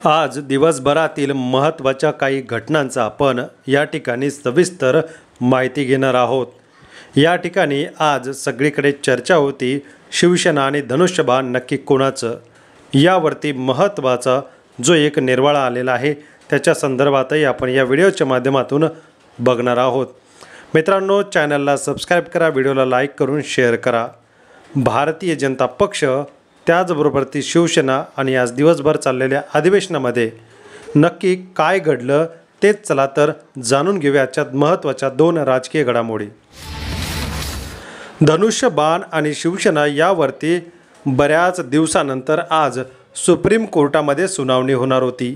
आज दिवसभरातील महत्त्वाच्या काही घटनांचा आपण या ठिकाणी सविस्तर माहिती घेणार आहोत। या ठिकाणी आज सगळीकडे चर्चा होती शिवसेना आणि धनुष्यबाण नक्की कोणाचं, यावरती महत्त्वाचा जो एक निर्वाळा आलेला आहे त्याच्या संदर्भातही आपण या व्हिडिओच्या माध्यमातून बघणार आहोत। मित्रांनो, चॅनलला सबस्क्राईब करा, व्हिडिओला लाईक करून शेअर करा। भारतीय जनता पक्ष त्याचबरोबर ती शिवसेना आणि आज दिवसभर चाललेल्या अधिवेशनामध्ये नक्की काय घडलं तेच चला तर जाणून घेऊया आजच्या महत्त्वाच्या दोन राजकीय घडामोडी। धनुष्यबाण आणि शिवसेना यावरती बऱ्याच दिवसानंतर आज सुप्रीम कोर्टामध्ये सुनावणी होणार होती।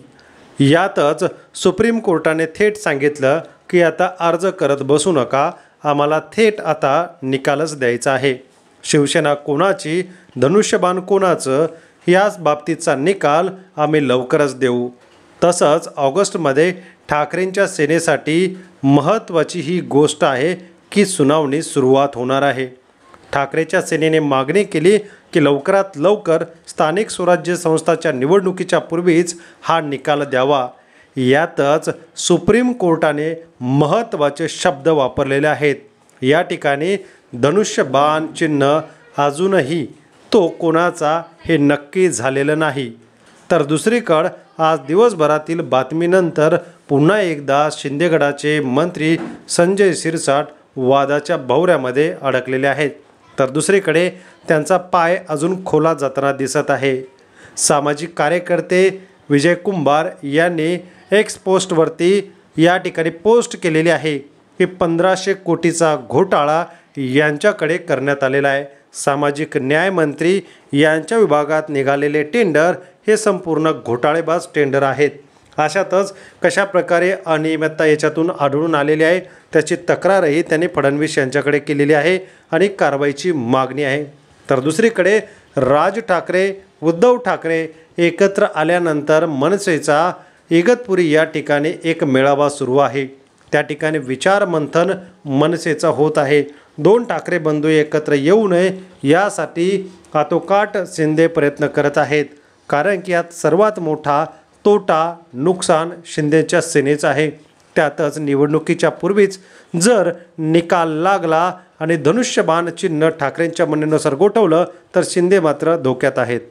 यातच सुप्रीम कोर्टाने थेट सांगितलं की आता अर्ज करत बसू नका, आम्हाला थेट आता निकालच द्यायचा आहे। शिवसेना कोणाची, धनुष्यबाण कोणाचं याच बाबतीचा निकाल आम्ही लवकरच देऊ। तसंच ऑगस्टमध्ये ठाकरेंच्या सेनेसाठी महत्त्वाची ही गोष्ट आहे की सुनावणी सुरुवात होणार आहे। ठाकरेच्या सेनेने मागणी केली की लवकरात लवकर स्थानिक स्वराज्य संस्थाच्या निवडणुकीच्या पूर्वीच हा निकाल द्यावा। यातच सुप्रीम कोर्टाने महत्त्वाचे शब्द वापरलेले आहेत। या ठिकाणी धनुष्यबाण चिन्ह अजूनही तो कोणाचा हे नक्की झालेलं नाही। तर दुसरीकडे आज दिवसभरातील बातमीनंतर पुन्हा एकदा शिंदेगडाचे मंत्री संजय शिरसाट वादाच्या भोवऱ्यामध्ये अडकलेले आहेत। तर दुसरीकडे त्यांचा पाय अजून खोला जाताना दिसत आहे। सामाजिक कार्यकर्ते विजय कुंभार यांनी एक्स पोस्टवरती या ठिकाणी पोस्ट केलेली आहे की 1500 कोटीचा घोटाळा यांच्याकडे करण्यात आलेला आहे। सामाजिक न्याय मंत्री यांच्या विभागात निघालेले टेंडर हे संपूर्ण घोटाळेबाज टेंडर आहेत। अशातच कशा प्रकारे अनियमितता याच्यातून आढळून आलेली आहे त्याची तक्रारही त्यांनी फडणवीस यांच्याकडे केलेली आहे आणि कारवाईची मागणी आहे। तर दुसरीकडे राज ठाकरे, उद्धव ठाकरे एकत्र आल्यानंतर मनसेचा इगतपुरी या ठिकाणी एक मेळावा सुरू आहे। त्या ठिकाणी विचार मंथन मनसेचा होत आहे। दोन ठाकरे बंधू एकत्र येऊ नये यासाठी आतोकाट शिंदे प्रयत्न करत आहेत, कारण की यात सर्वात मोठा तोटा नुकसान शिंदेच्या सेनेचं आहे। त्यातच निवडणुकीच्या पूर्वीच जर निकाल लागला आणि धनुष्यबाण चिन्ह ठाकरेंच्या म्हणण्यानुसार गोठवलं तर शिंदे मात्र धोक्यात आहेत।